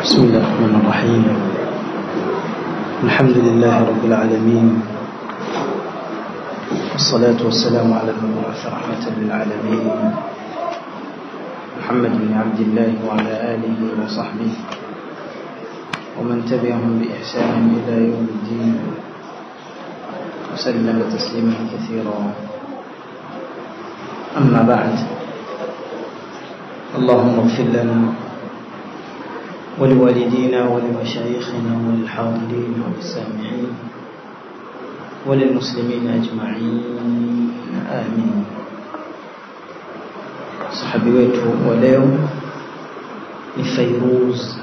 بسم الله الرحمن الرحيم. الحمد لله رب العالمين، والصلاة والسلام على المبعوث رحمة للعالمين محمد بن عبد الله وعلى آله وصحبه ومن تبعهم بإحسان إلى يوم الدين وسلم تسليما كثيرا. أما بعد، اللهم اغفر لنا ولوالدينا ولمشايخنا وللحاضرين والسامعين وللمسلمين أجمعين آمين. صحابي wetu wa leo ni Fairuz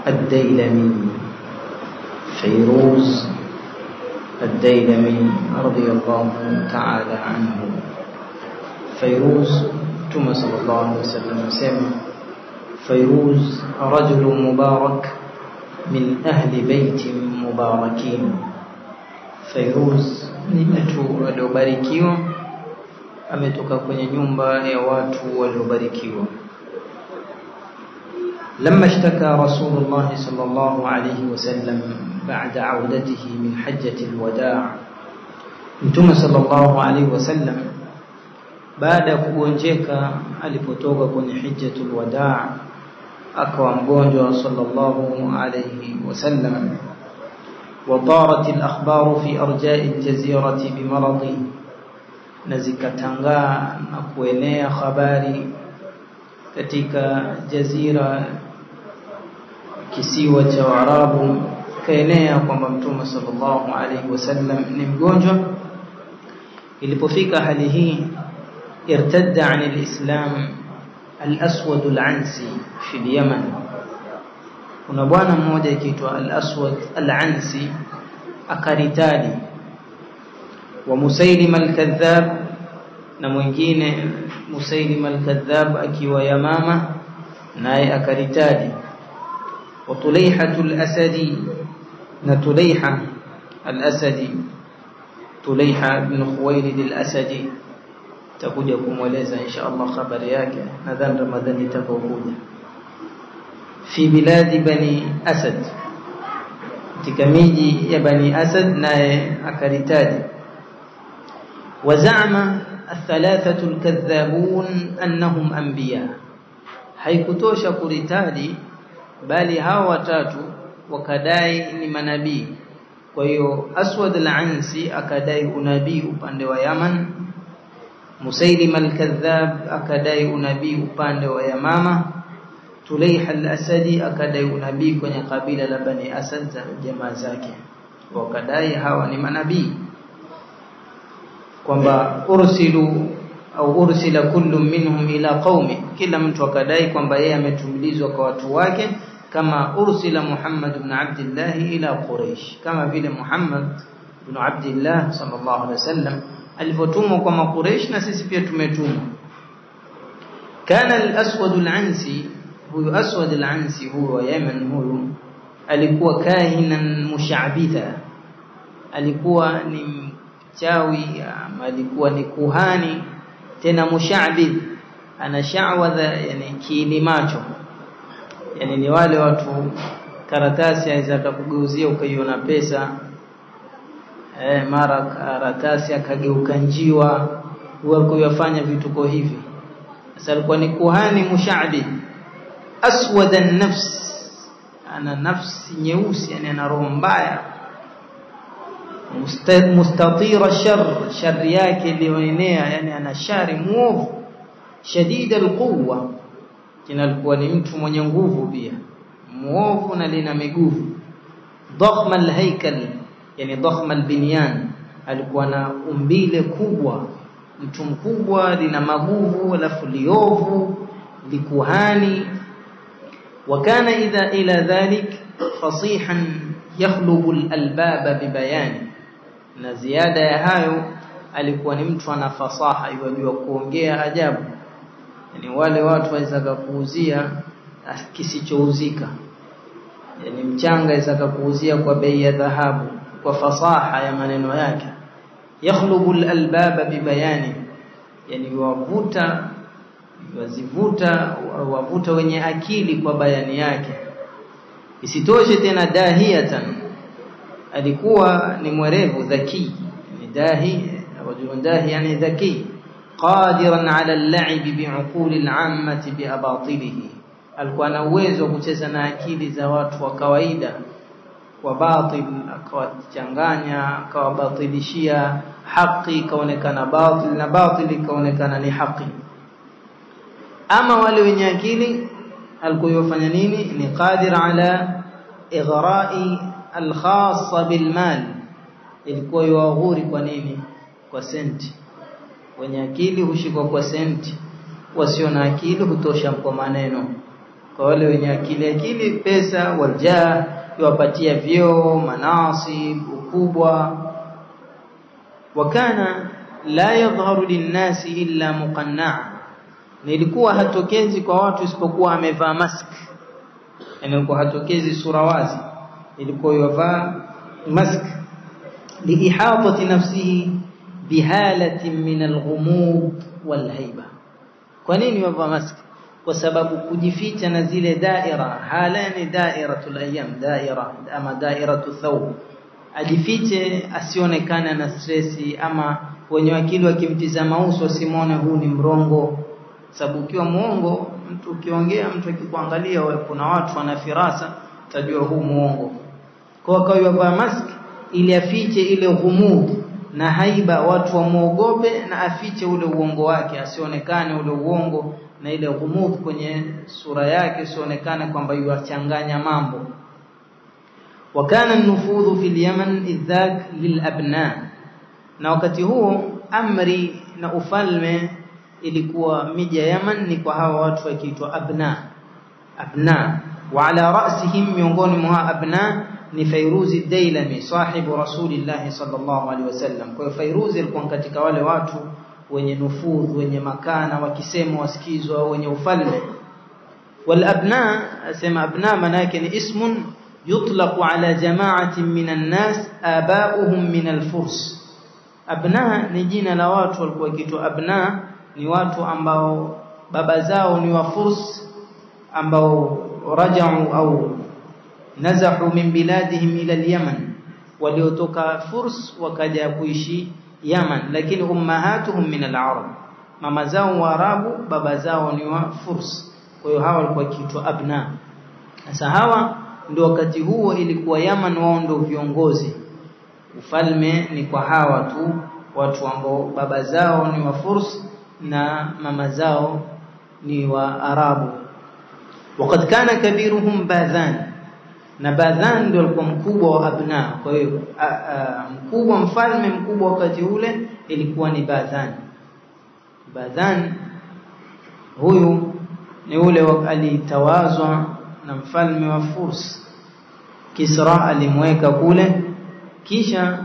Ad-Dailami. Fairuz Ad-Dailami radiyallahu ta'ala anhu. Fairuz Mtume sallallahu alaihi wasallam asema فيروز رجل مبارك من أهل بيت مباركين. فيروز ni mtu aliobarikiwa, ametoka kwenye nyumba ya watu waliobarikiwa. لما اشتكى رسول الله صلى الله عليه وسلم بعد عودته من حجة الوداع. Mtume sallallahu alaihi wasallam baada ya kugonjeka alipotoka kwenye hijjatul wadaa akawa mgonjwa sallallahu alayhi wasallam. وطارت الأخبار في أرجاء الجزيرة بمرضه. nazikatangaa na kuenea habari katika jazira, kisiwa cha Arabu, kaenea kwamba Mtume sallallahu alayhi wasallam ni mgonjwa. Ilipofika hali hii, ارتد عن الإسلام الأسود العنسي في اليمن. kuna bwana mmoja akiitwa al-Aswad al-Ansi akaritadi, wa Musailim al-Kadhab, na mwingine Musailim al-Kadhab akiwa Yamama naye akaritadi, wa Tulayha al-Asadi, na Tulayha al-Asadi, Tulayha ibn Khuwailid al-Asadi, takuja kumweleza insha Allah habari yake nadhani Ramadhani itakokuja. Fi biladi Bani Asad, katika miji ya Bani Asad, naye akaritadi. Wazama athalathatu alkadhabun annahum anbiya. haikutosha kuritadi, bali hawa watatu wakadai ni manabii. Kwa hiyo Aswad al-Ansi akadai unabii upande wa Yaman, Musailim al-Kadhab akadai unabii upande wa Yamama, Tulayha al-Asadi akadai unabii kwenye kabila la Bani Asad za jamaa zake. Wakadai hawa ni manabii, kwamba ursilu au ursila kullu minhum ila qaumi, kila mtu akadai kwamba yeye ametumilizwa kwa watu wake, kama ursila Muhammad ibn Abdullah ila Quraysh, kama vile Muhammad ibn Abdullah sallallahu alaihi wasallam alivotumwa kwa Quraysh, na sisi pia tumetumwa. Kana al-Aswad al-Ansi, huyu Aswad al-Ansi huyu wa Yemen, huyu alikuwa kahinan mushabitha, alikuwa ni mchawi, alikuwa ni kuhani tena mushabith, ana sha'wadha, yani kiini macho, yani ni wale watu karatasi aweza kukugeuzia ukaiona pesa, mara karatasi akageuka njiwa, huwa kuyafanya vituko hivi. Sasa alikuwa ni kuhani mushabith. Aswad an-nafs, ana nafsi nyeusi, yani ana roho mbaya. Mustatira shar yake iliyoenea, yani ana shari muovu. Shadid al-quwwa, kina alikuwa ni mtu mwenye nguvu pia, muovu na lina miguvu. Dhakhma al-haykal, yani dhakhma al-binyan, alikuwa na umbile kubwa, mtu mkubwa, lina maguvu, alafu liovu, likuhani. وكان إذا إلى ذلك فصيحا يخلب الألباب ببيان. na ziada ya hayo alikuwa ni mtu ana fasaha, yajua kuongea ajabu, yani wale watu waweza kukuuzia kisichouzika, yani mchanga waweza kukuuzia kwa bei ya dhahabu kwa fasaha ya maneno yake. yakhlubu al-albaba bibayani, yani wavuta wazivuta wavuta wenye akili kwa bayani yake. Isitoshe tena dahiyatan, alikuwa ni mwerevu, dhaki, ni dahi, rajulun dahi yani dhaki, qadiran ala al-la'ib bi'uqul al-'ammati bi'abatilihi, alikuwa na uwezo wa kucheza na akili za watu wa kawaida kwa batil, akawachanganya, akawabatilishia haki ikaonekana batil na batil ikaonekana ni haki. Ama wale wenye akili alikuwa yofanya nini? Ni qadir ala ighra'i al-khassa bil mal, ilikuwa yuaghuri. Kwa nini? Kwa senti. Wenye akili hushikwa kwa senti, wasio na akili hutosha kwa maneno. Kwa wale wenye akili pesa waljah, yuwapatia vyeo, manasib, ukubwa. Wakana la yadhharu linnasi illa muqanna', nilikuwa hatokezi kwa watu isipokuwa amevaa mask, ilikuwa hatokezi sura wazi, ilikuwa yavaa mask. Liihatati nafsihi bihalatin min alghumud walhaiba. Kwa nini yavaa mask? Kwa sababu kujificha na zile daira, halani dairatul ayyam, daira ama dairatu thawb, ajifiche asionekane na stressi, ama wenye akili wakimtizama uso wasimone huu ni mrongo. Sababu ukiwa muongo, mtu ukiongea, mtu akikuangalia, kuna watu wana firasa, tajua huu muongo. Kwa hiyo kwa mask ili afiche ile ghumud na haiba, watu wamuogope, na afiche ule uongo wake, asionekane ule uongo na ile ghumud kwenye sura yake, sionekane kwamba yuachanganya mambo. Wakana an-nufudhu fil Yaman idhak lilabna, na wakati huo amri na ufalme ilikuwa miji ya Yaman ni kwa hawa watu wakiitwa abna. Wa ala ra'sihim, miongoni mwa abna ni Fairuz ad-Dailami sahibu Rasulillah sallallahu alaihi wasallam. Kwa hiyo Fairuz alikuwa katika wale watu wenye nufudh, wenye makana, wakisema wasikizwa, wenye ufalme. Wal abna, asema abna maana yake ni ismun yutlaqu ala jama'atin minan nas aba'uhum min al-furs. Abna ni jina la watu walikuwa wakiitwa abna, ni watu ambao baba zao ni wa Furs, ambao raja'u au nazahu min biladihim ila al-Yaman, waliotoka Furs wakaja kuishi Yaman, lakini ummahatuhum min al-Arab, mama zao wa Arabu, baba zao ni wa Furs. Kwa hiyo hawa walikuwa kiitwa abna. Sasa hawa ndio wakati huo ilikuwa Yaman wao ndio viongozi, ufalme ni kwa hawa tu, watu ambao baba zao ni wa Furs na mama zao ni wa Arabu. Wakati kana kabiruhum Badhan, na Badhan ndio alikuwa mkubwa wa abna. Kwa hiyo mkubwa, mfalme mkubwa wakati ule ilikuwa ni Badhan. Badhan huyu ni ule alitawazwa na mfalme wa Furs, Kisra alimweka kule. Kisha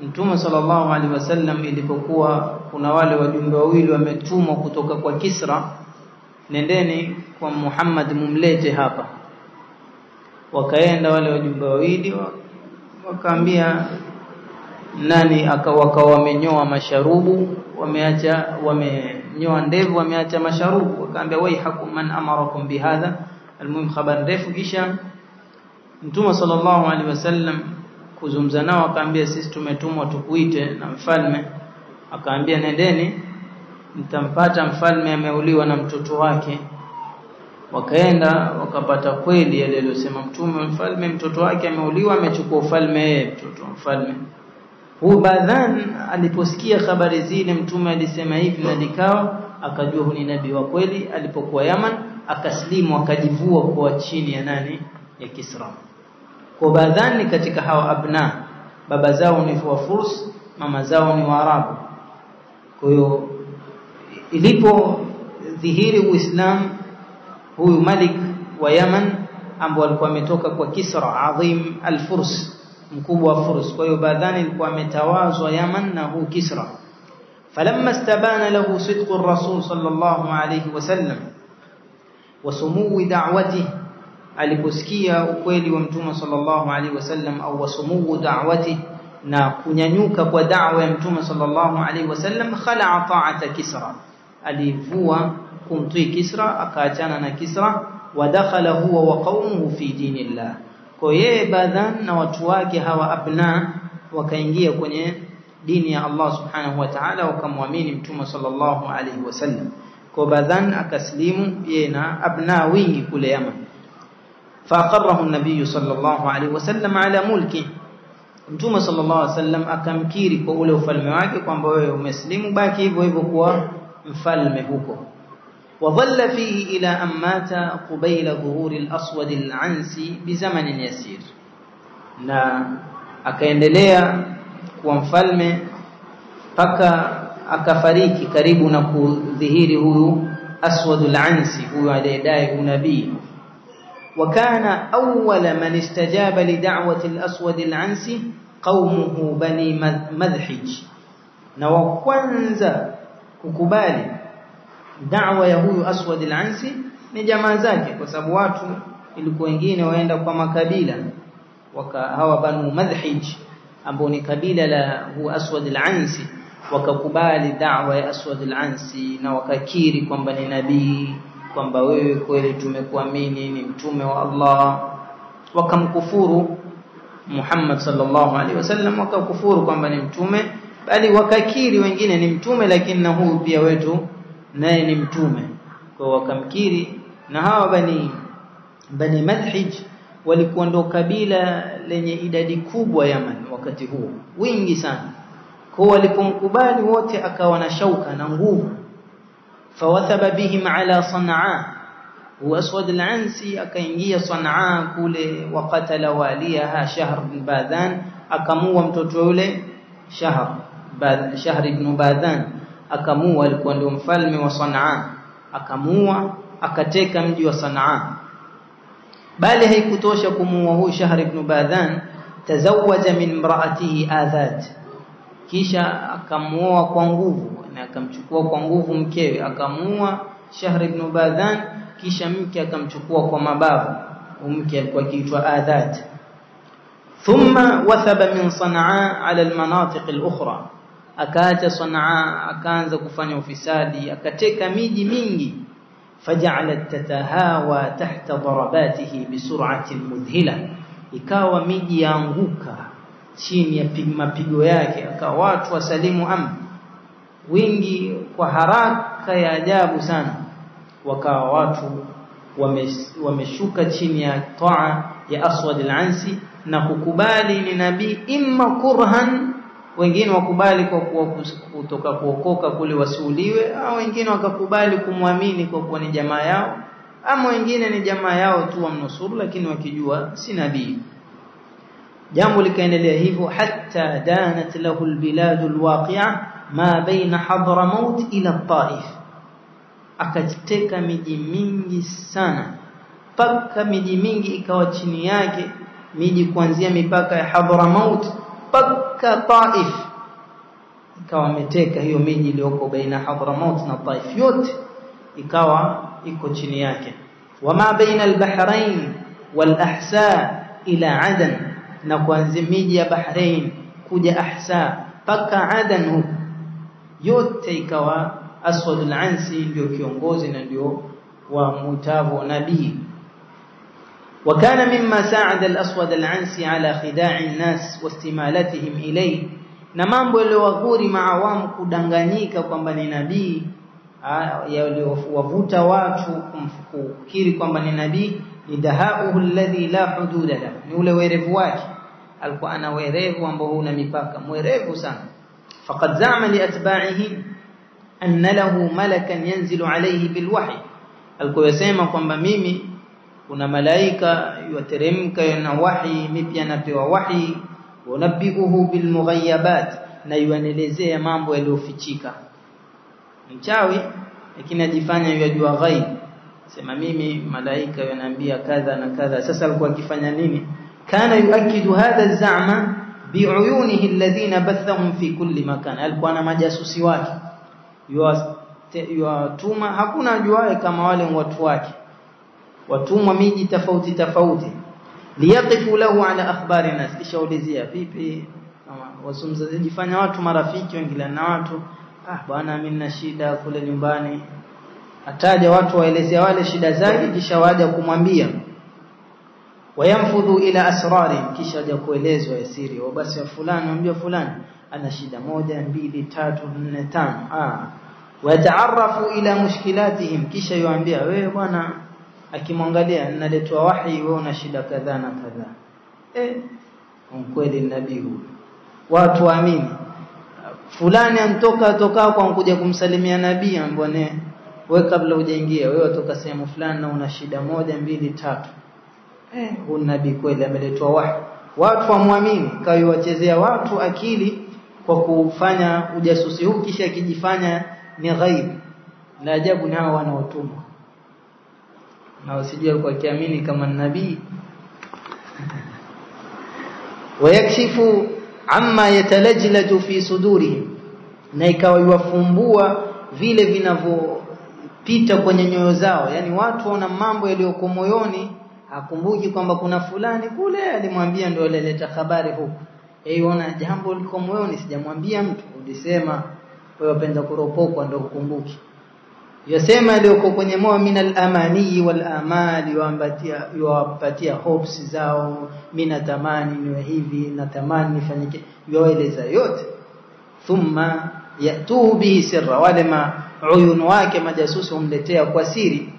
Mtume sallallahu alaihi wasallam, ilipokuwa kuna wale wajumbe wawili wametumwa kutoka kwa Kisra, nendeni kwa Muhammad mumlete hapa. Wakaenda wale wajumbe wawili, wakaambia nani, wakawa wamenyoa masharubu, wamenyoa ndevu, wameacha masharubu. Wakaambia waihakum man amarakum bihadha. Almuhim khabar ndefu. Kisha Mtume sallallahu alaihi wasallam kuzungumza nao, akaambia sisi tumetumwa tukuite na mfalme. Akaambia nendeni, mtampata mfalme ameuliwa na mtoto wake. Wakaenda wakapata kweli yale aliyosema Mtume, mfalme mtoto wake ameuliwa, amechukua ufalme yeye, mtoto wa mfalme. Huyu Badhan aliposikia habari zile, Mtume alisema hivi na likawa, akajua huyu ni nabii wa kweli. Alipokuwa Yaman akaslimu, akajivua kwa chini ya nani? Ya Kisra. Kwa Badhan ni katika hawa abna, baba zao ni wa Furs, mama zao ni wa Arabu. Kwa hiyo ilipo dhihiri Uislamu, huyu malik wa Yaman ambaye alikuwa ametoka kwa Kisra adhim al-Furs, mkubwa wa Furs. Kwa hiyo Badhan alikuwa ametawazwa Yaman na huu Kisra. Falamma istabana lahu sidqu ar-rasul sallallahu alayhi wasallam wa sumuu da'watihi, aliposikia ukweli wa Mtume sallallahu alaihi wasallam, au wasumuu da'wati, na kunyanyuka kwa da'wa ya Mtume sallallahu alaihi wasallam, khala'a ta'ata Kisra, alivua kumtii Kisra, akaachana na Kisra. ودخل هو وقومه في دين الله. kwa yeye Badhan na watu wake hawa abna wakaingia kwenye dini ya Allah subhanahu wa ta'ala wakamwamini mtume sallallahu alayhi wasallam. kwa Badhan akaslimu yeye na abna wingi kule Yaman. فأقره النبي صلى الله عليه وسلم على ملكه. mtume sallallahu alayhi wasallam akamkiri kwa ule ufalme wake kwamba wewe umeslimu, baki hivyo hivyo kuwa mfalme huko. وظل فيه إلى أن مات قبيل ظهور الأسود العنسي بزمن يسير. na akaendelea kuwa mfalme paka akafariki karibu na kudhihiri huyu Aswadul Ansi, huyu aliyedai unabii. وكان أول من استجاب لدعوة الأسود العنسي قومه بني مذحج. na wa kwanza kukubali da'wa ya huyu Aswad al-Ansi ni jamaa zake, kwa sababu watu ilikuwa wengine waenda kwa makabila hawa Banu Madhhij ambao ni kabila la huyu Aswad al-Ansi, wakakubali da'wa ya Aswad al-Ansi na wakakiri kwamba ni nabii, kwamba wewe kweli tumekuamini ni mtume wa Allah. wakamkufuru Muhammad sallallahu alaihi wasallam, wakakufuru kwamba ni mtume, bali wakakiri wengine ni mtume lakini na huyu pia wetu naye ni mtume. kwa wakamkiri. na hawa bani Madhhij walikuwa ndo kabila lenye idadi kubwa Yaman wakati huo, wingi sana. kwa walipomkubali wote akawa na shauka na nguvu. fawathaba bihim ala Sanaa. Aswad al-Ansi akaingia Sanaa kule, waqatala waliha Shahr bin Badhan, akamua mtoto yule Shahr ibn Badhan, akamua, alikuwa ndio mfalme wa Sanaa, akamua akateka mji wa Sanaa. bali haikutosha kumua huyu Shahr ibn Badhan, tazawaja min imraatihi Adhat, kisha akamuoa kwa nguvu na akamchukua kwa nguvu mkewe, akamua Shahr ibn Badhan, kisha mke akamchukua kwa mabavu. mke alikuwa akiitwa Adhat. thumma wathaba min Sanaa ala almanatiq alukhra, akaacha Sanaa akaanza kufanya ufisadi, akateka miji mingi. faja'alat tatahawa tahta darabatihi bisur'atin mudhila, ikawa miji yaanguka chini ya mapigo yake, akawa watu wasalimu wingi kwa haraka ya ajabu sana. wakawa watu wameshuka chini ya taa ya Aswad al-Ansi na kukubali ni nabii, imma kurhan, wengine wakubali kwa kutoka kuokoka kule wasiuliwe, au wengine wakakubali kumwamini kwa kuwa ni jamaa yao, ama wengine ni jamaa yao tu wamnusuru lakini wakijua si nabii. jambo likaendelea hivyo hatta danat lahu albilad alwaqi'a ma baina Hadramaut ila Taif. akateka miji mingi sana, paka miji mingi ikawa chini yake, miji kuanzia mipaka ya Hadramaut paka Taif, ikawa ameteka hiyo miji iliyoko baina Hadramaut na Taif, yote ikawa iko chini yake. wama baina al-Bahrain wal-Ahsa ila Adan, na kuanzia miji ya Bahrain kuja Ahsa paka Adan huko, yote ikawa Aswad al-Ansi ndio kiongozi na ndio wa mutavu nabii. وكان مما ساعد الأسود العنسي على خداع الناس واستمالتهم إليه, na mambo yaliyowaghuri maawamu kudanganyika kwamba ni nabii, yaliyowavuta watu kumfikiri kwamba ni nabii, ni dahauhu alladhi la hududa lahu, ni ule werevu wake. alikuwa ana werevu ambao huna mipaka, mwerevu sana. faqad za'ama li atba'ihi anna lahu malakan yanzilu alayhi bilwahy, alikuwa yasema kwamba mimi kuna malaika yuteremka na wahi, mipya anapewa wahi. Wanabiuhu bilmughayabat, na yuanelezea mambo yaliyofichika. mchawi lakini ajifanya yajua ghaib, sema mimi malaika yanaambia kadha na kadha. sasa alikuwa akifanya nini? kana yuakidu hadha az-za'ma bi'uyunihi alladhina bathahum fi kulli makan, alikuwa na majasusi wake yuwatuma, hakuna ajuaye kama wale watu wake, watumwa miji tofauti tofauti, liyaqifu lahu ala akhbari nas, kishaulizia vipi wasumzajifanya watu marafiki, wengine na watu bwana mimi nina shida kule nyumbani, ataja watu waelezea wale shida zake kisha waje kumwambia wayamfudhu ila asrari kisha waje kuelezwa siri au basi fulani mwambie fulani ana shida 1 2 3 4 5 wataarafu ila mushkilatihim kisha yuambia wewe bwana akimwangalia ninaletwa wahi wewe una shida kadhaa na kadhaa kweli nabii huyu watu waamini fulani antoka kwa kuja kumsalimia nabii ambone wewe kabla hujaingia wewe utoka sehemu fulani na una shida 1 2 3 huyu nabii kweli ameletwa wahi watu waamini kaiwachezea watu akili kwa kufanya ujasusi huu kisha akijifanya ni ghaib la ajabu ni hao wanaotumwa na usijue kwa kiamini kama nabii wayakshifu amma yatalajlaju fi sudurihim na ikawa yuwafumbua vile vinavyopita kwenye nyoyo zao yani watu wana mambo yaliyoko moyoni hakumbuki kwamba kuna fulani kule alimwambia ndio alileta habari huko ona jambo liko moyoni sijamwambia mtu ulisema wewe wapenda kuropokwa ndio ukumbuki yasema aliyoko kwenye moyo minal amani wal amali yuwapatia hopes zao mina tamani niwe hivi na tamani nifanyike yoeleza yote thumma yatuhu bihi sirra wale mauyun wake majasusi humletea kwa siri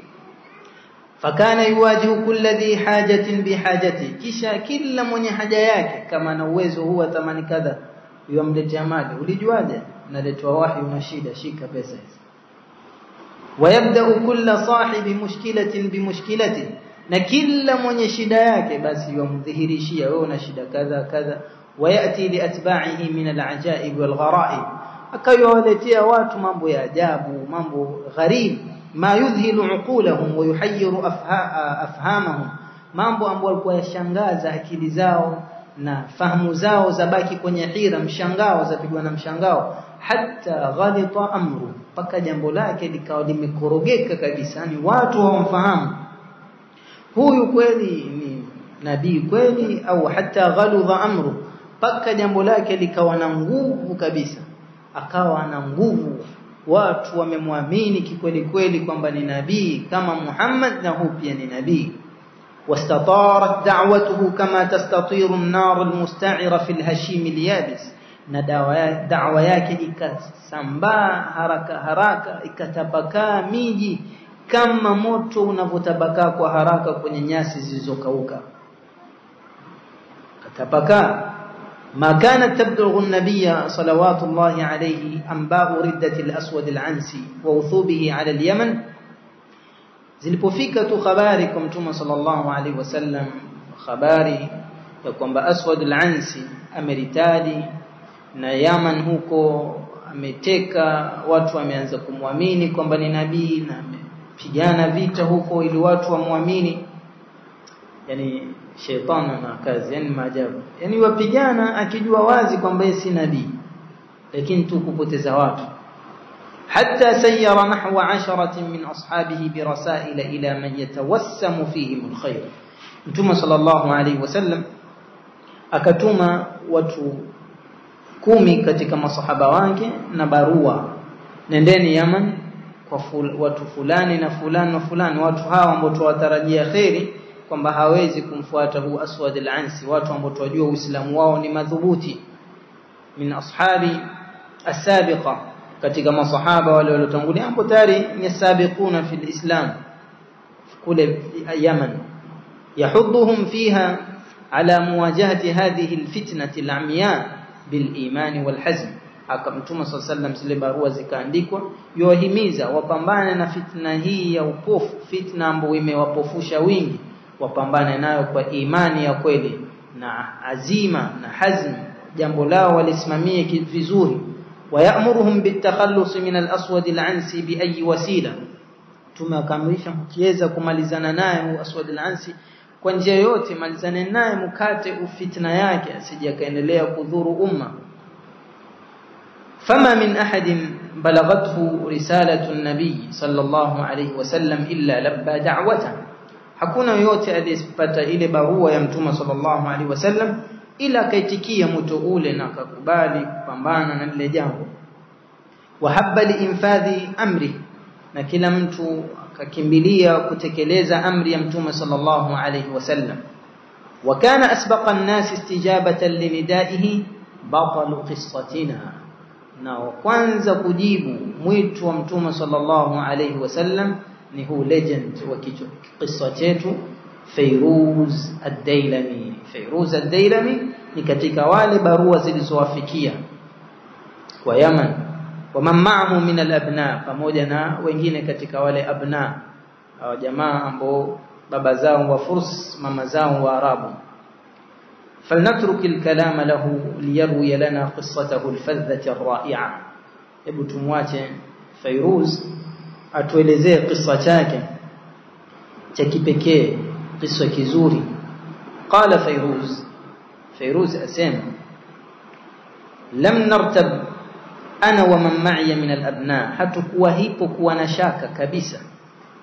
fakana yuwajihu kulli dhi hajatin bihajati kisha kila mwenye haja yake kama na uwezo huwa tamani kadha yomletea mali ulijuaje naletwa wahi una shida shika pesa hizi ويبدا كل صاحب مشكله بمشكلته na kila mwenye shida yake basi yomdhihirishia wewe una shida kadha kadha wayati li atba'ihi min al-ajaib wal gharaib akayowaletea watu mambo ya ajabu mambo gharib ma yudhilu uqulahum wa yuhayyiru afhamahum mambo ambayo yalikuwa yashangaza akili zao na fahamu zao zabaki kwenye hira mshangao zapigwa na mshangao hatta ghalita amru paka jambo lake likawa limekorogeka kabisa ni watu hawamfahamu huyu kweli ni nabii kweli au hatta ghaludha amru paka jambo lake likawa na nguvu kabisa akawa na nguvu watu wamemwamini kikweli kweli kwamba ni nabii kama Muhammad na huyu pia ni nabii wastatarat da'watuhu kama tastatiru an-nar al-musta'ira fi al-hashim al-yabis na da'wa yake ikasambaa haraka ikatapakaa miji kama moto unavotapakaa kwa haraka kwenye nyasi zilizokauka katapakaa ما كانت تبلغ النبي صلوات الله عليه أنباء ردة الأسود العنسي ووثوبه على اليمن zilipofika tu habari kwa mtume sallallahu alaihi wasallam habari ya kwamba Aswad al-Ansi ameritadi na Yaman huko ameteka watu wameanza kumwamini kwamba ni nabii na amepigana vita huko ili watu wamuamini yani shetani na kazi yani maajabu yani wapigana akijua wazi kwamba yeye si nabii lakini tu kupoteza watu hatta sayyara nahwa 10 min ashabihi birasail ila man yatawassamu fihim alkhair mtume sallallahu alayhi wasallam akatuma watu 10 katika masahaba wake na barua nendeni Yaman kwa watu fulani na fulani na fulani watu hawa ambao tuwatarajia khairi kwamba hawezi kumfuata huu Aswad al-Ansi watu ambao tunajua Uislamu wao ni madhubuti min ashabi as-sabiqa katika masahaba wale waliotangulia hapo tayari ni sabiquna fil Islam kule Yaman yahudduhum fiha ala muwajahati hadhihi al-fitnati al-amya bil iman wal hazm akamtuma sallam zile barua zikaandikwa yohimiza wapambane na fitna hii ya upofu fitna ambayo imewapofusha wingi wapambane nayo kwa imani ya kweli na azima na hazm jambo lao walisimamie vizuri wayamuruhum bitakhallus min al-aswad al-ansi bi ayi wasila tumeakamilisha mkiweza kumalizana naye Aswad al-Ansi kwa njia yote malizane naye mkate ufitna yake asije kaendelea kudhuru umma fama min ahadin balaghathu risalatu an-nabi sallallahu alayhi wasallam illa labba da'watahu hakuna yote aliyepata ile barua ya mtume sallallahu alaihi wasallam ila kaitikia mto ule na akakubali kupambana na lile jambo wahabba liinfadhi amri na kila mtu akakimbilia kutekeleza amri ya Mtume sallallahu alayhi wasallam. Wa kana asbaqa an-nas istijabatan linidaihi batalu qissatina, na kwanza kujibu mwito wa Mtume sallallahu alayhi wasallam ni huu legend wa kisa chetu Fairuz ad-Dailami. Fairuz ad-Dailami ni katika wale barua zilizowafikia wa Yaman wa man ma'ahu min al-abna, pamoja na wengine katika wale abna au jamaa ambao baba zao wa Furs, mama zao wa Arabu. فلنترك الكلام له ليروي لنا قصته الفذة الرائعة. hebu tumwache Fairuz atuelezee kisa chake cha kipekee, kisa kizuri. قال فيروز asema lam nartab ana wa man ma'i min al-abna, hatakuwa hipo kuwa na shaka kabisa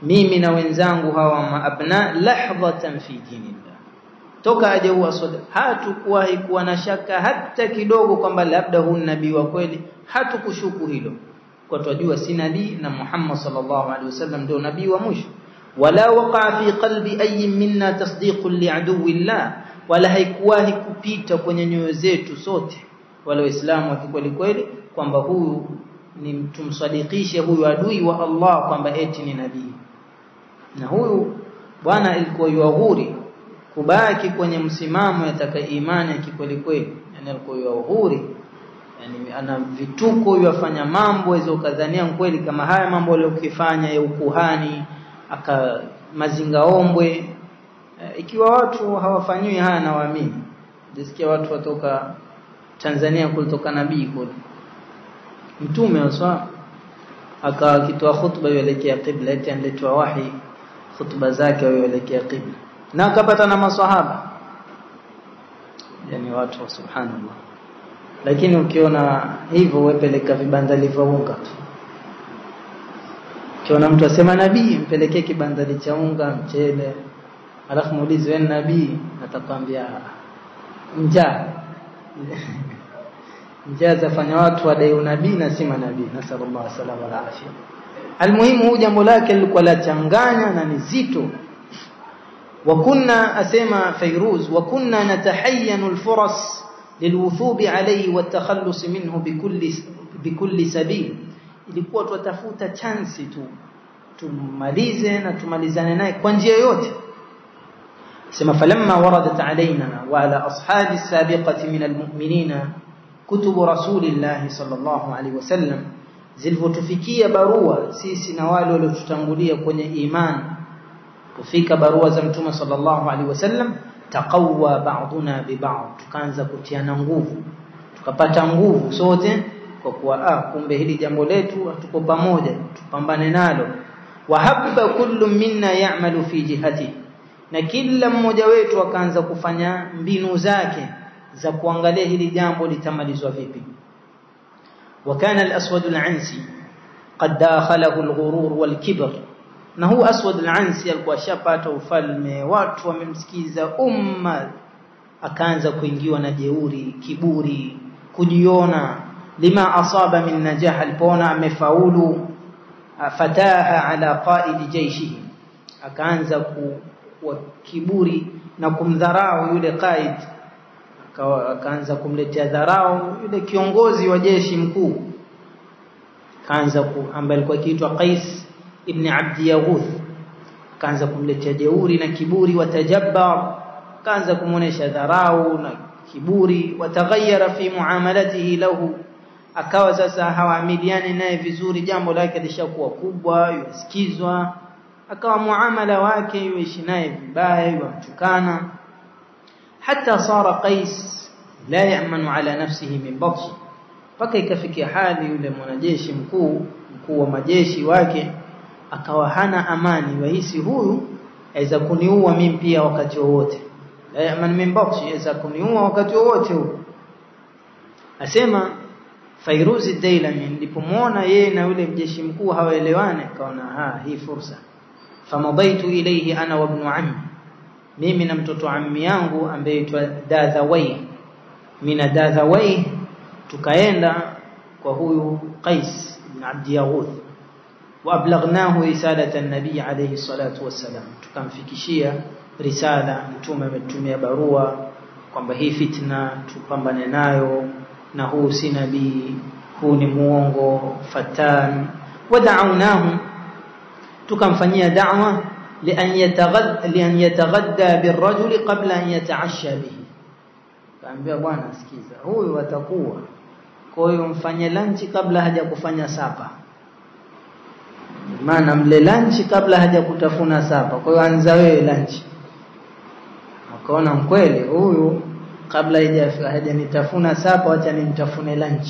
mimi na wenzangu hawa maabna lahdhatan fi dinillah, toka aje huwa soda hatakuwa kuwa na shaka hata kidogo kwamba labda huyu nabii wa kweli. Hatukushuku hilo, kwa tunajua si nabii na Muhammad sallallahu alaihi wasallam ndio nabii wa mwisho. Wala waqa fi qalbi ay minna tasdiqun li'aduwillah, wala haikuwahi kupita kwenye nyoyo zetu sote wala waislamu wa kweli kweli kwamba huyu ni tumsadikishe huyu adui wa Allah kwamba eti ni nabii. Na huyu bwana ilikuwa yuahuri kubaki kwenye msimamo yataka imani ya kweli kweli, yani alikuwa yuahuri, yani ana vituko yafanya mambo hizo kadhania kweli kama haya mambo aliyokifanya ya ukuhani aka mazingaombwe. Ikiwa watu hawafanyiwi haya na waamini, jisikia watu watoka Tanzania kutoka nabii kule mtume waswa akakitoa khutba yoelekea qibla, eti analetwa wahi khutba zake yoelekea qibla na akapata na maswahaba, yani watu wa subhanallah. Lakini ukiona hivyo wepeleka vibandali vya unga tu, ukiona mtu asema nabii mpelekee kibandali cha unga mchele, alafu muulize wewe nabii, atakwambia njaa njaa zafanya watu wadai unabii na si manabii. Nasallallahu salama wal afia. Almuhimu huyu jambo lake lilikuwa la changanya na nzito. Wa kunna asema Fairuz, wa kunna natahayyanu alfuras lilwuthubi alayhi watakhallus minhu bikulli sabil. Ilikuwa tutafuta chance tu tumalize na tumalizane naye kwa njia yote. sema falamma waradat alaina wa ala ashabi sabiqati min almu'minina kutubu rasulillah sallallahu alaihi wasallam, zilivyotufikia barua sisi na wale waliotutangulia kwenye imani, kufika barua za mtume sallallahu alaihi wasallam, taqawwa ba'duna bi ba'd, tukaanza kutiana nguvu, tukapata nguvu sote kwa kuwa kumbe hili jambo letu tuko pamoja, tupambane nalo. Wa habba kullu minna ya'malu fi jihati, na kila mmoja wetu akaanza kufanya mbinu zake za kuangalia hili jambo litamalizwa vipi. Wa kana al-aswad al-ansi qad dakhalahu al-ghurur wal-kibr, na huwa aswad al-ansi alikuwa shapata ufalme, watu wamemsikiza, umma akaanza kuingiwa na jeuri, kiburi, kujiona. Lima asaba min najah, alipoona amefaulu, fataha ala qaid jayshihi, akaanza kwa kiburi na kumdharau yule qaid, akaanza kumletea dharau yule kiongozi wa jeshi mkuu, kaanza ambaye alikuwa akiitwa Qais ibn Abd Yaghuth, kaanza kumletea jeuri na kiburi, watajabbar, kaanza kumuonesha dharau na kiburi. Wataghayyara fi muamalatihi lahu, akawa sasa hawaamiliani naye vizuri, jambo lake lishakuwa kubwa, yusikizwa, akawa muamala wake yuishi naye vibaya, yumtukana. Hata sara Qais la ya'manu ala nafsihi min batsh, paka ikafikia hali yule mwanajeshi mkuu wa majeshi wake akawa hana amani, wahisi huyu aweza kuniua mimi pia wakati wowote. La ya'manu min batsh, aweza kuniua wakati wowote huyu. Asema Fairuz ad-Dailami nilipomuona yeye na yule mjeshi mkuu hawaelewani, kaona hii fursa. Famadaitu ilayhi ana wa ibn ammi, mimi na mtoto ammi yangu ambaye aitwa Dadhawai, mina Dadhawai, tukaenda kwa huyu Qais ibn Abd Yaghuth. wa ablaghnahu risalata an-nabi alayhi salatu wassalam, tukamfikishia risala mtume ametumia barua kwamba hii fitna tupambane nayo, na huu si nabii, huu ni muongo fatan. Wada'awnahu, tukamfanyia da'wa lian yataghadda birrajuli qabla an yata'ashsha bihi. Kaambia bwana sikiza, huyu atakuwa, kwa hiyo mfanye lunch kabla haja kufanya sapa, maana mle lunch kabla haja kutafuna sapa, kwa hiyo anza wewe lunch. Akaona mkweli huyu kabla haja nitafuna sapa, acha nimtafune lunch.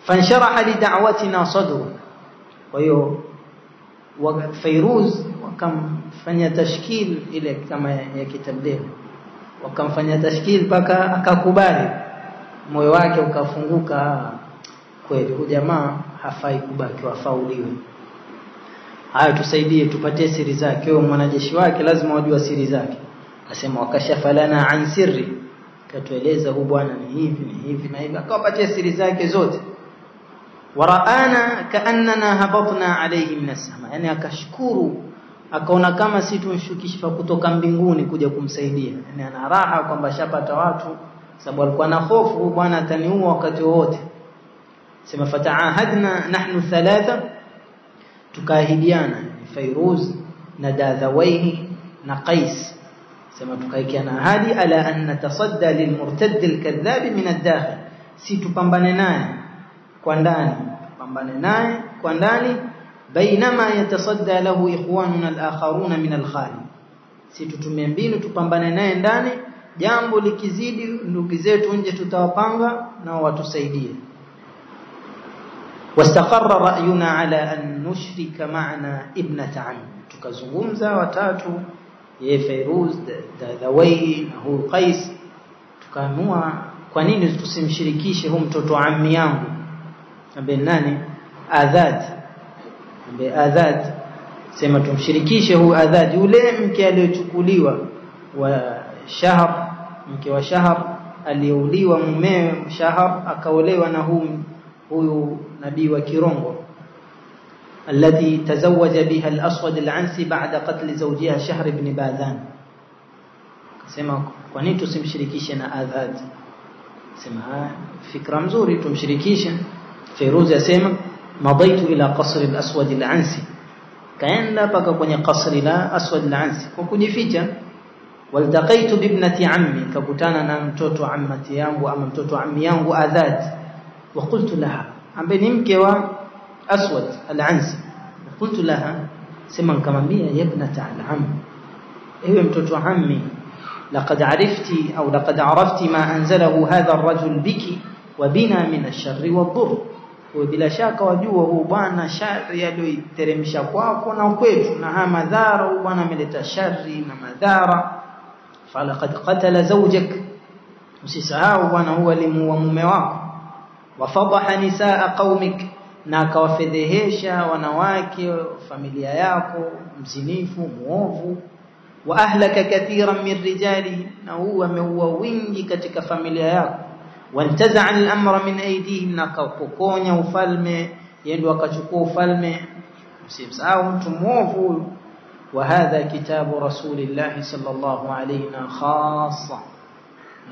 Fansharaha li da'watina sadru, kwa hiyo Fairuz wakamfanya tashkil ile kama ya kitabligh, wakamfanya tashkil paka akakubali, moyo wake ukafunguka, kweli huyu jamaa hafai kubaki, wafauliwe. Hayo tusaidie, tupatie siri zake, wewe mwanajeshi wake lazima wajue siri zake. Asema wakashafa lana an sirri, katueleza huyu bwana ni hivi na hivi, akawapatia siri zake zote. Waraana kaannana habatna alayhi min as-sama, yani akashukuru, akaona kama si tumshukisha kutoka mbinguni kuja kumsaidia, yani ana raha kwamba shapata watu, sababu alikuwa na hofu bwana ataniua wakati wote. Sema fata'ahadna nahnu thalatha, tukaahidiana Fairuz na Dadhawaihi na Qais, sema tukaikiana ahadi ala an natasadda lilmurtadd alkadhab min ad-dakhil, si tupambane naye kwa ndani, pambane naye kwa ndani, bainama yatasadda lahu ikhwanuna al-akharuna min al-kharij, si tutumie mbinu tupambane naye ndani, jambo likizidi ndugu zetu nje tutawapanga na watusaidie. Wastaqarra ra'yuna ala an nushrika ma'ana ibnata ammi, tukazungumza watatu, yeye Fairuz, Dadhawaihi na huyu Qais, tukaamua kwa nini tusimshirikishe huyu mtoto wa ammi yangu ambaye nani, Adhad, ambaye Adhad, sema tumshirikishe huyu Adhad, yule mke aliyochukuliwa wa Shahr, mke wa Shahr aliyeuliwa mumewe Shahr, akaolewa na huyu nabii wa Kirongo, التي تزوج بها الأسود العنسي بعد قتل زوجها شهر بن باذان. سمع kwa nini tusimshirikishe na Adhad? Sema fikra mzuri, tumshirikishe. Fairuz yasema madaitu ila qasr al-aswad al-ansi, kaenda paka kwenye qasri la aswad al-ansi kwa kujificha. Waltaqaitu bi ibnati ammi, kakutana na mtoto ammati yangu ama mtoto ammi yangu Adhad. Wa qultu laha, ambaye ni mke wa aswad al-ansi, qultu laha, sema nikamwambia ya ibnata al-am, ewe mtoto wa ammi, laqad arifti au laqad arafti ma anzalahu hadha ar-rajul biki wa bina min ash-sharri wad-dhurr, kwa bila shaka wajua huu bwana shari aliyoiteremsha kwako na kwetu, na haya madhara huu bwana ameleta shari na madhara. Falaqad qatala zawjak, usisahau bwana huwa alimuua mume wako. Wa fadaha nisaa qaumik, na akawafedhehesha wanawake familia yako, mzinifu muovu. Wa ahlaka kathiran min rijali, na huwa ameua wingi katika familia yako. Wantaza'a al-amra min aydihim, na akapokonya ufalme, yeye ndo akachukua ufalme, msimsahau mtu muovu. Wa hadha kitabu rasulillah sallallahu alayhi na khassa,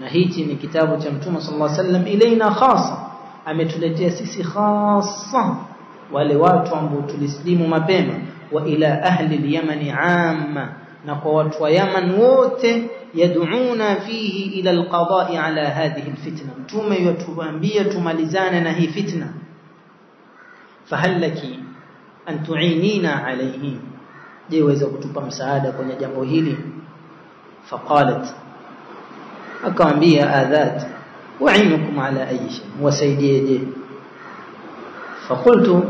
na hichi ni kitabu cha mtume sallallahu alayhi wasallam ilaina khassa, ametuletea sisi khassa, wale watu ambao tulislimu mapema. Wa ila ahli al-yaman amma, na kwa watu wa Yaman wote, yad'una fihi ila al-qada'i ala hadhihi al-fitna, mtume yatuambia tumalizane na hii fitna. Fahallaki an tu'inina alayhi, je waweza kutupa msaada kwenye jambo hili? Faqalat, akamwambia Adhad, wa'inukum ala ayi shay, wasaidieje? Faqultu,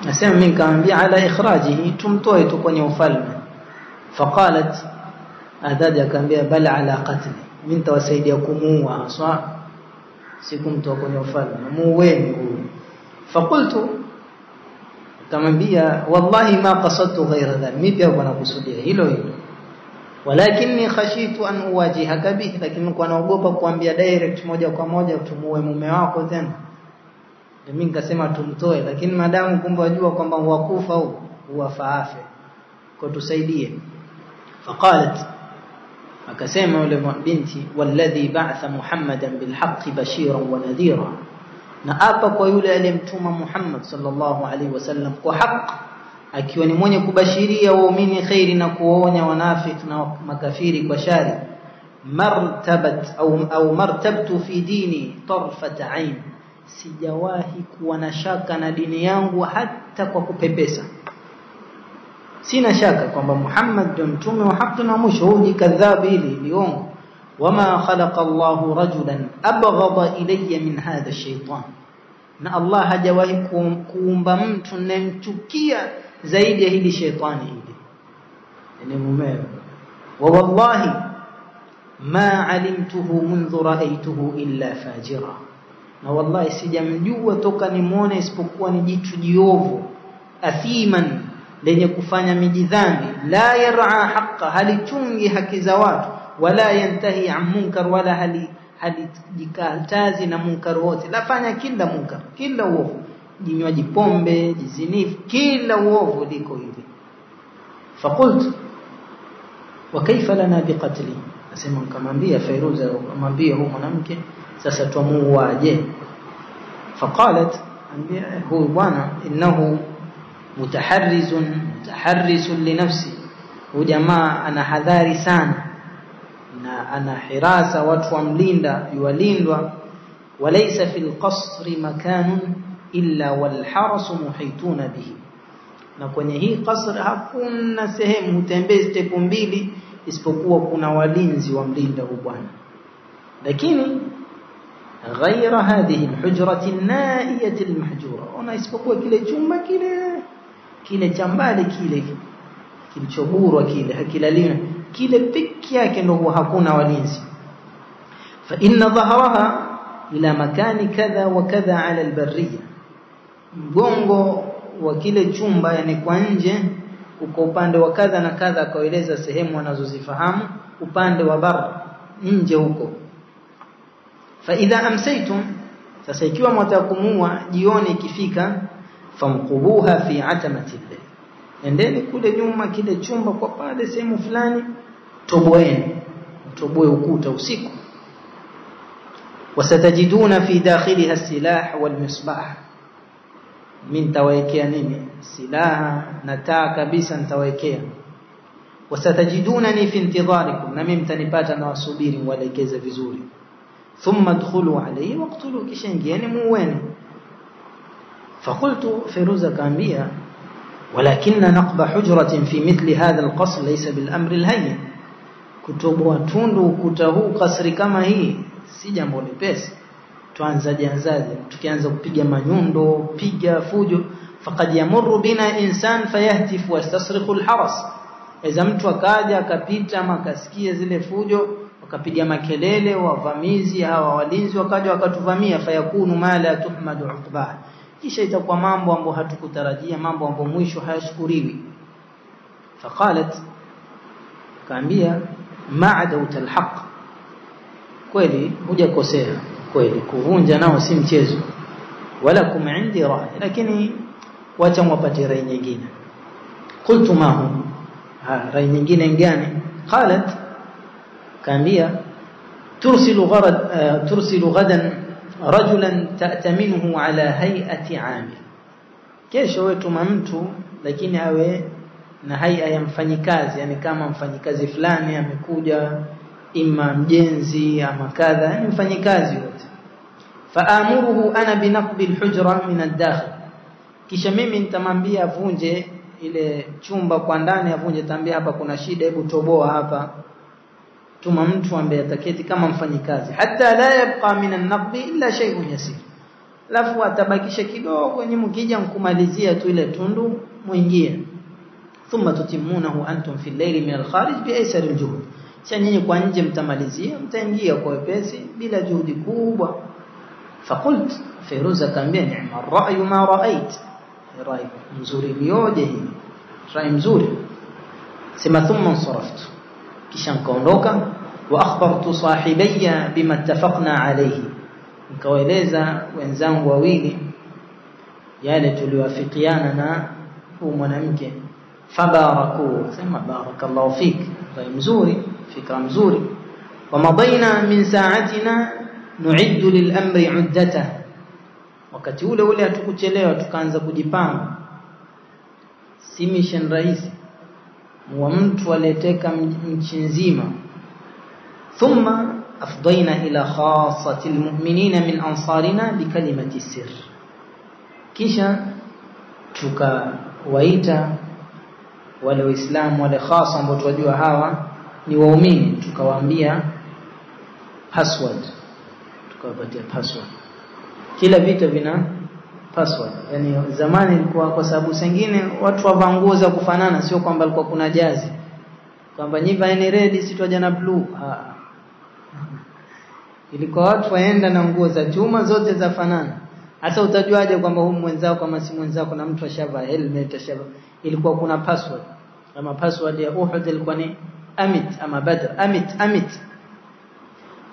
nasema mimi nikamwambia ala ikhrajihi, tumtoe tu kwenye ufalme. Faqalat, Adhad akamwambia bal ala qatli, mimi nitawasaidia kumuua, aswa sikumtoa kwenye ufalme, muueni huyu. Faqultu, akamwambia wallahi ma qasadtu ghayra dhalik, mimi pia bwana kusudia hilo, walakinni khashitu an uwajihaka bihi, lakini kwa naogopa kuambia direct moja kwa moja tumuue mume wako tena. mimi nikasema tumtoe, lakini madamu kumbe wajua kwamba huwakufa au huwafaafe kwa tusaidie. Faqalat, akasema yule binti, walladhi ba'atha Muhammadan bilhaqqi bashiran wa nadhira, na hapa kwa yule aliyemtuma Muhammad sallallahu alaihi wasallam kwa haki, akiwa ni mwenye kubashiria waumini khairi na kuonya wanafiki na makafiri kwa shari. Martabat au martabtu fi dini tarfat ain, sijawahi kuwa na shaka na dini yangu hata kwa kupepesa. Sina shaka kwamba Muhammad ndio mtume wa haki na mwisho. Huyu kadhabi hili liongo. Wama khalaqa Allahu rajulan abghadha ilayya min hadha ash-shaytan, na Allah hajawahi kuumba mtu ninayemchukia zaidi ya hili shetani hili, yani mumewe. Wa wallahi ma alimtuhu منذ ra'aytuhu illa fajira, na wallahi sijamjua toka nimuone isipokuwa ni jitu jiovu, athiman, lenye kufanya mijidhambi, la yar'a haqqa, halichungi haki za watu, wala yantahi an munkar, wala halijikatazi na munkar wote, lafanya kila munkar, kila uovu, jinywaji pombe, jizinifu, kila uovu liko hivi. Faqult wa kaifa lana biqatli, nasema nikamwambia Fairuza, nikamwambia huyu mwanamke sasa tumuuaje? Faqalat, ambia huyu bwana, innahu mutaharrizun li nafsi, huyu jamaa ana hadhari sana na ana hirasa, watu wamlinda, yuwalindwa. Walaysa fil qasri makanun illa wal harasu muhituna bihi, na kwenye hii qasr hakuna sehemu utembee step mbili isipokuwa kuna walinzi wamlinda huyu bwana. Lakini ghaira hadhihi alhujrati an-naiyati almahjura, ona isipokuwa kile chumba kile cha mbali kile kilichoburwa kile hakilaliwa kile pekee yake ndio hakuna walinzi. Fa inna dhahraha ila makani kadha wa kadha ala albarriya, mgongo wa kile chumba yani kwa nje uko upande wa kadha na kadha, akaeleza sehemu wanazozifahamu upande wa bar nje huko. Fa idha amsaytum, sasa ikiwa mtakumua jioni ikifika, famqubuha fi atamati al-layl, endeni kule nyuma kile chumba kwa pale sehemu fulani, toboe ukuta usiku. Wasatajiduna fi dakhiliha as-silah wal misbah, min tawaekea nini? Silaha na taa kabisa nitawaekea. Wasatajidunani fi intidharikum, na mimi mtanipata na wasubiri mwelekeze vizuri. Thumma adkhulu alayhi waqtulu, kisha ingieni muweni. Faqultu, Fairuza kaambia, walakinna naqba hujratin fi mithli hadha alqasr laysa bil amri alhayyin, kutoboa tundu ukuta huu kasri kama hii si jambo lepesi. Tuanzaje? Tukianza kupiga manyundo, piga fujo, faqad yamurru bina insan fayahtif wastasrikhu alharas, iza mtu akaja akapita makasikia zile fujo, wakapiga makelele, wavamizi hawa walinzi wakaja wakatuvamia, fayakunu ma la tuhmadu uqba, kisha itakuwa mambo ambayo hatukutarajia, mambo ambayo mwisho hayashukuriwi. Faqalat, kaambia, ma'adawta alhaq, kweli hujakosea, kweli kuvunja nao si mchezo. Wala kum indi rai, lakini wacha mwapate rai nyingine. Qultu ma hu, rai nyingine gani? Qalat, kaambia, tursilu ghadan rajulan ta'taminuhu ala hay'ati 'amil, kesho wewe tuma mtu lakini awe na hai'a ya mfanyikazi, yani kama mfanyikazi fulani amekuja, imma mjenzi ama kadha, yani mfanyikazi wote. Faamuruhu ana binaqbi alhujra min ad-dakhil, kisha mimi nitamwambia avunje ile chumba kwa ndani, avunje, tambia hapa kuna shida, hebu toboa hapa. Tuma mtu ambaye ataketi kama mfanyikazi, hatta la yabqa min an-naqbi illa shay'un yasir, lafu atabakisha kidogo, nyinyi mkija mkumalizia tu ile tundu muingie. Thumma tutimunahu antum fi al-layli min al-kharij bi aysar al-juhud, cha nyinyi kwa nje mtamalizia, mtaingia kwa wepesi bila juhudi kubwa. Faqult, Fairuza kaambia, ni'ma ar-ra'yu ma ra'ait, rai nzuri lioje hii, rai nzuri. Sema thumma saraftu, kisha nikaondoka. Wa akhbartu sahibayya bima ittafaqna alayhi, nikawaeleza wenzangu wawili yale tuliwafikiana na huyu mwanamke. Fabaraku, sema barakallahu fik, mzuri, fikra mzuri. Wamadaina min sa'atina nu'iddu lil-amri 'uddata, wakati ule hatukuchelewa tukaanza kujipanga. Si mission rahisi wa mtu aleteka nchi nzima. Thumma afdaina ila khassati almu'minina min ansarina bikalimati sir, kisha tukawaita wale waislamu wale khasa ambao tunajua hawa ni waumini, tukawaambia password, tukawapatia password. Kila vitu vina password. Yani zamani ilikuwa, kwa sababu sengine watu wavaa nguo za kufanana, sio kwamba alikuwa kuna jazi kwamba nyiva ni red sitoja na blue. Ilikuwa watu waenda na nguo za chuma zote za fanana. Hata utajuaje kwamba huyu mwenzako kama si mwenzako, na mtu ashava helmet ashava? Ilikuwa kuna password. Kama password ya Uhud ilikuwa ni Amit ama Badr. Amit.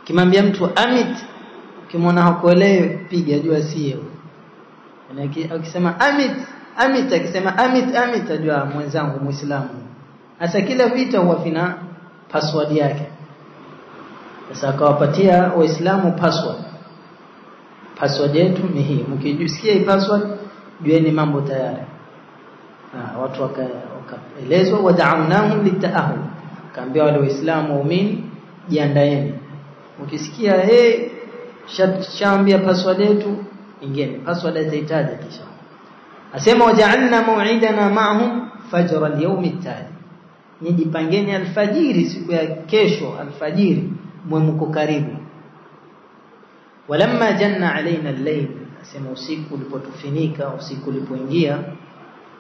Kimwambia mtu Amit, ukimwona hakuelewi piga, jua sio. Akisema Amit, akisema Amit ajua mwenzangu Muislamu. Hasa kila vita huwa vina password yake. Sasa akawapatia Waislamu password. Password yetu ni hii. Mkijisikia hii password, jueni mambo tayari. Watu wakaelezwa, wada'awnahum litaahul, kaambia wale Waislamu waumini jiandaeni. Ukisikia shaambia password yetu, ingine password itahitaji. Kisha asema waja'alna maw'idana ma'hum fajr al-yawm at-tali, nijipangeni alfajiri, siku ya kesho alfajiri mwe mko karibu. Walamma janna alaina al-layl, asema usiku ulipotufinika, usiku ulipoingia,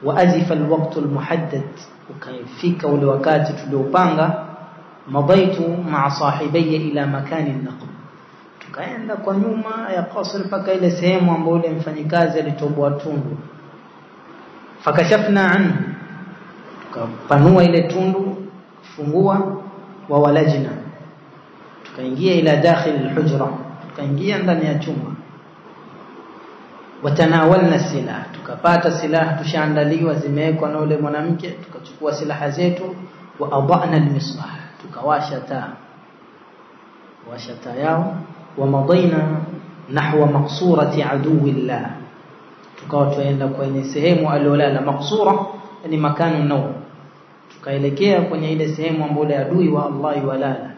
wa azifa al-waqt al-muhaddad, ukaifika ule wakati tuliopanga, madaitu ma'a sahibayya ila makanin naqb, tukaenda kwa nyuma ya qasr paka ile sehemu ambayo ule mfanyikazi alitoboa tundu. Fakashafna anhu, tukapanua ile tundu, fungua, wa walajna, tukaingia ila dakhil al-hujra, tukaingia ndani ya chumba. Watanawalna silah, tukapata silaha tushaandaliwa zimewekwa na ule mwanamke, tukachukua silaha zetu. Wa adana al-misbah, tukawasha taa yao. Wa madaina nahwa maqsurati aduwillah, tukawa tuenda kwenye sehemu aliolala. Maqsura ni makanu nao, tukaelekea kwenye ile sehemu ambayo adui wa Allah walala,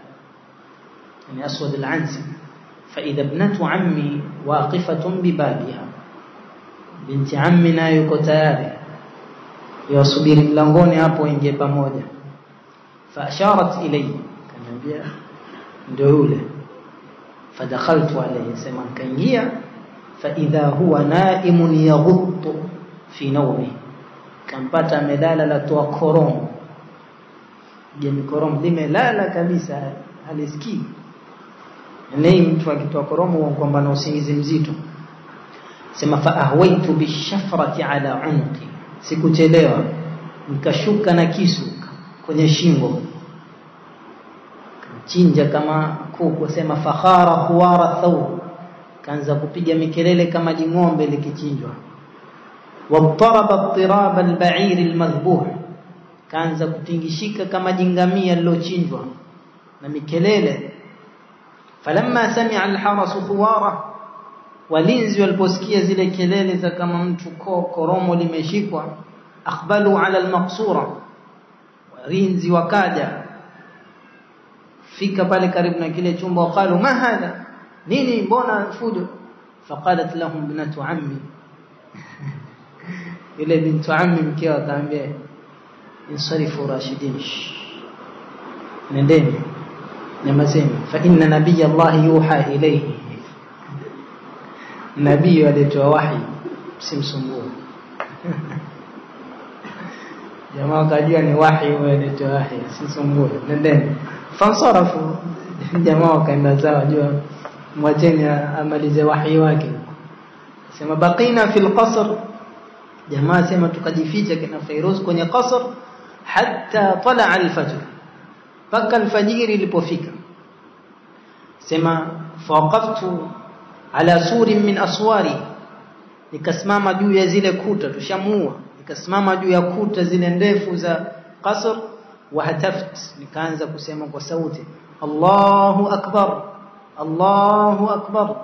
yani Aswad al-Ansi. Fa idha ibnatu ammi waqifatun bibabiha, binti ammi nayo yuko tayari yasubiri mlangoni hapo ingie pamoja. Fa asharat ilayhi, kaniambia ndio yule. Fadakhaltu alayhi, sema kaingia. Fa idha huwa naimun yaghuttu fi nawmi, kampata amelala la toa koromo. Jeni koromo limelala kabisa, halisikii. Ni mtu akitoa koromo kwamba na usingizi mzito. Sema fa ahwaitu bishafrati ala unqi, sikuchelewa nikashuka na kisu kwenye shingo, chinja kama kuku. Sema fakhara khuwara thawb, kaanza kupiga mikelele kama jing'ombe likichinjwa. Wadaraba tiraba al-ba'ir al-madhbuh, kaanza kutingishika kama jingamia lilochinjwa na mikelele. Falamma sami'a al-harasu khuwara, walinzi waliposikia zile kelele za kama mtu koromo limeshikwa, akhbalu ala al-maqsura, walinzi wakaja fika pale karibu na kile chumba. Wakalu ma hadha, nini mbona fujo? Faqalat lahum binatu ammi, ile bintu ammi mkewa akaambia insarifu rashidin, nendeni nyamazeni, fa inna nabiyya Allah yuha ilayhi, nabii alitoa wahi, msimsumbue. Jamaa kajua ni wahi alitoa wahi, msimsumbue, nendeni. Fansarafu, jamaa wakaenda zao, jua mwacheni amalize wahi wake. Sema baqina fil qasr, jamaa sema tukajificha kina Fairuz kwenye qasr hatta tala al-fajr, paka al-fajiri ilipofika. Sema faqaftu ala surin min aswari, nikasimama juu ya zile kuta, tushamuua, nikasimama juu ya kuta zile ndefu za qasr, wa hataft, nikaanza kusema kwa sauti Allahu akbar, Allahu akbar.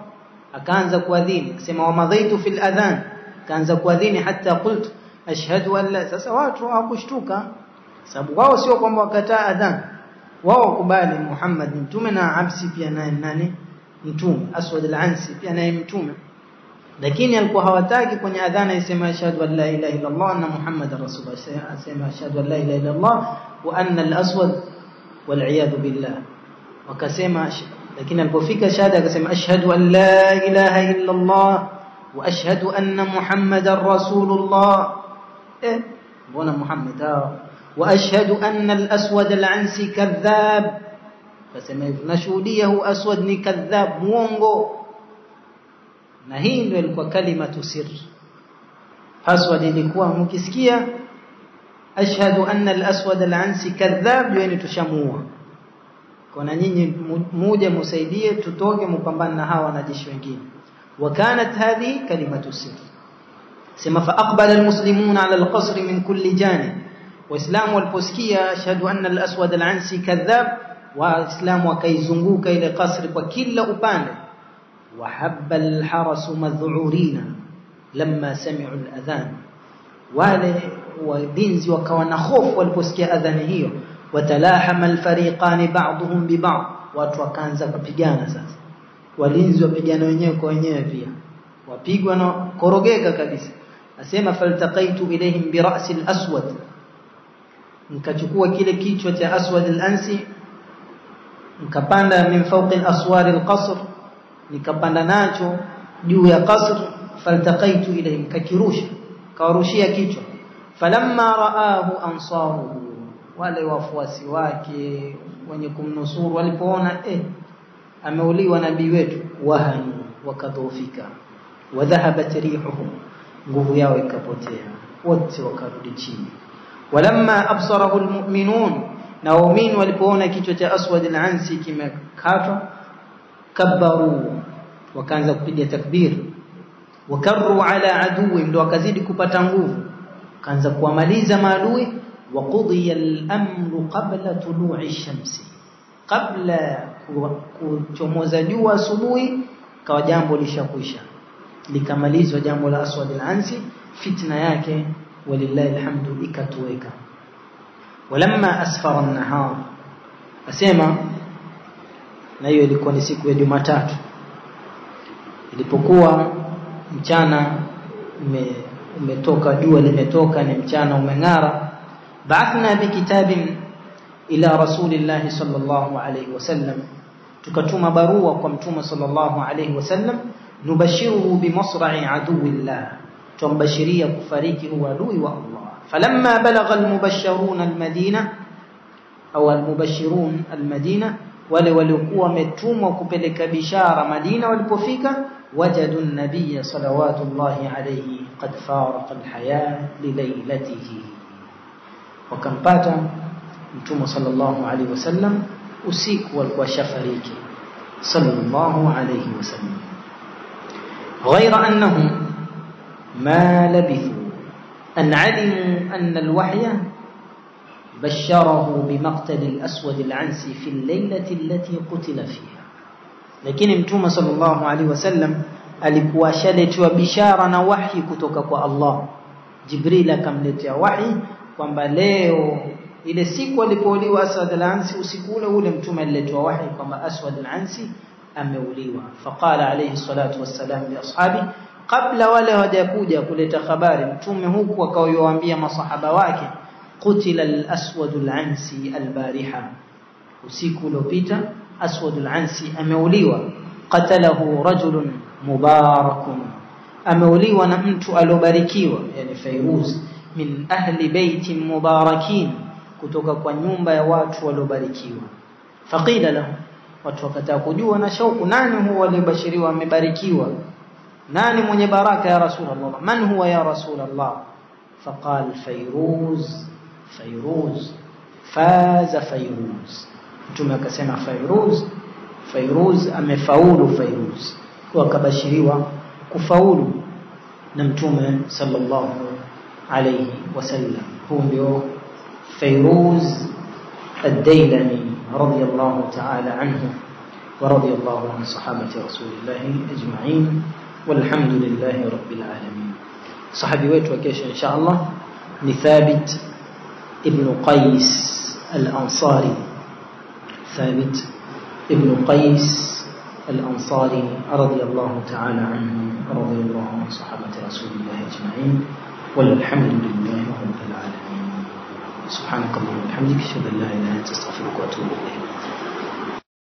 Akaanza kuadhini, akasema wa madhaitu fil adhan, akaanza kuadhini hata qult ashhadu an la. Sasa watu hawakushtuka, sababu wao sio kwamba wakataa adhan, wao kubali Muhammad ni mtume, na Absi pia naye nani mtume, Aswad al-Ansi pia naye mtume, lakini alikuwa hawataki kwenye adhana isema ashhadu an la ilaha illa Allah anna Muhammadar rasulullah, asema ashhadu an la ilaha illa Allah wa anna al-aswad wal iyad billah. Wakasema, lakini alipofika shahada akasema ashhadu an la ilaha illa Allah wa ashhadu anna Muhammadar rasulullah. Mbona Muhammad wa ashhadu anna al-aswad al-ansi kadhab, kasema nashuhudia hu aswad ni kadhab, muongo. Na hii ndio ilikuwa kalimatu sirri. Aswad ilikuwa mkisikia ashhadu anna al-aswad al-ansi kadhab, yani tushamuua. Kuna nyinyi mmoja msaidie tutoke mpambane na hawa wanajeshi wengine. Wakanat hadhi kalimatu sirri. Sema fa aqbala al-muslimuna ala al-qasr min kulli janib. Waislamu waliposikia ashhadu anna al-aswad al-ansi kadhab, waislamu wakaizunguka ile kasri kwa kila upande. وحب الحرس مذعورين لما سمعوا الأذان. wale walinzi wakawa na hofu waliposikia adhani hiyo. Watalahama alfariqani ba'dhum bi ba'd, watu wakaanza kupigana. Sasa walinzi wapigana wenyewe kwa wenyewe, pia wapigwa na korogeka kabisa. Asema faltaqaitu ilayhim bi ra'si al-aswad, nikachukua kile kichwa cha Aswad al-Ansi, nikapanda min fawqi al-aswar al-qasr, nikapanda nacho juu ya qasr. Faltaqaitu ilayhim, kakirusha, kawarushia kichwa. Falamma raahu ansaruhu, wale wafuasi wake wenye kumnusuru walipoona ameuliwa nabii wetu, wahanu, wakadhoofika. Wadhahabat rihuhum, nguvu yao ikapotea, wote wakarudi chini. Walamma absarahu almu'minun, na waumini walipoona kichwa cha Aswad al-Ansi kimekatwa, kabbaru, wakaanza kupiga takbir. Wakarru ala aduwi, ndio wakazidi kupata nguvu, kaanza kuamaliza maadui. Wa qudiya al-amru qabla tulu'i ash-shamsi, kabla kuchomoza jua asubuhi, kawa jambo lishakwisha, likamalizwa jambo la Aswad al-Ansi, fitna yake walillahi alhamdu ikatoweka. Walamma asfara an-nahar, asema, na hiyo ilikuwa ni siku ya Jumatatu, ilipokuwa mchana umetoka, jua limetoka, ni mchana umeng'ara. Ba'athna bi kitabin ila rasulillahi sallallahu alayhi wasallam, tukatuma barua kwa mtume sallallahu alayhi wasallam. Nubashiruhu bi masra'i aduwillah, tumbashiria kufariki huwa adui wa Allah. Falamma balagha almubashshirun almadina, au almubashshirun almadina, wale waliokuwa wametumwa kupeleka bishara Madina, walipofika wajadu an-nabiy salawatullahi alayhi qad faraqa al-haya li laylatihi, wakampata mtume sallallahu alayhi wasallam usiku alikuwa shafariki sallallahu alayhi wasallam. Ghayra annahum ma labithu an alimu anna al-wahya basharahu bimaqtal al-aswad al-ansi fi al-laylati allati qutila fiha. Lakini mtume sallallahu alaihi wasallam alikuwa shaletwa bishara na wahi kutoka kwa Allah. Jibril akamletea wahi kwamba leo, ile siku alipouliwa Aswad al-Ansi, usiku ule mtume aliletwa wahi kwamba Aswad al-Ansi ameuliwa. Faqala alayhi salatu wassalam li ashabi, kabla wale hawajakuja kuleta habari, mtume huku akawaambia masahaba wake, qutila al-aswad al-ansi al-bariha, usiku uliopita Aswad al-Ansi ameuliwa. Qatalahu rajulun mubarakun, ameuliwa na mtu alobarikiwa, yani Fairuz, min ahli baitin mubarakin, kutoka kwa nyumba ya watu walobarikiwa. Faqila lahu, watu wakataka kujua na shauku, nani huwa alibashiriwa amebarikiwa, nani mwenye baraka ya Rasulullah, man huwa ya Rasulullah? Faqal Fairuz, Fairuz, faza Fairuz. Mtume akasema Fairuz amefaulu. Fairuz kwa kabashiriwa kufaulu. na Mtume sallallahu alayhi wasallam. Huyo ndio Fairuz ad-Dailami radiyallahu ta'ala anhu wa radiyallahu an sahabati rasulillah ajma'in walhamdulillahi rabbil alamin. Sahabi wetu wa kesho inshallah ni Thabit ibn Qais al-Ansari. Thabit ibn Qais al-Ansari radiyallahu ta'ala anhu radiyallahu an sahabati rasulillah ajma'in walhamdulillahi rabbil alamin. سبحانك اللهم وبحمدك اشهد ان لا اله الا انت استغفرك واتوب اليك.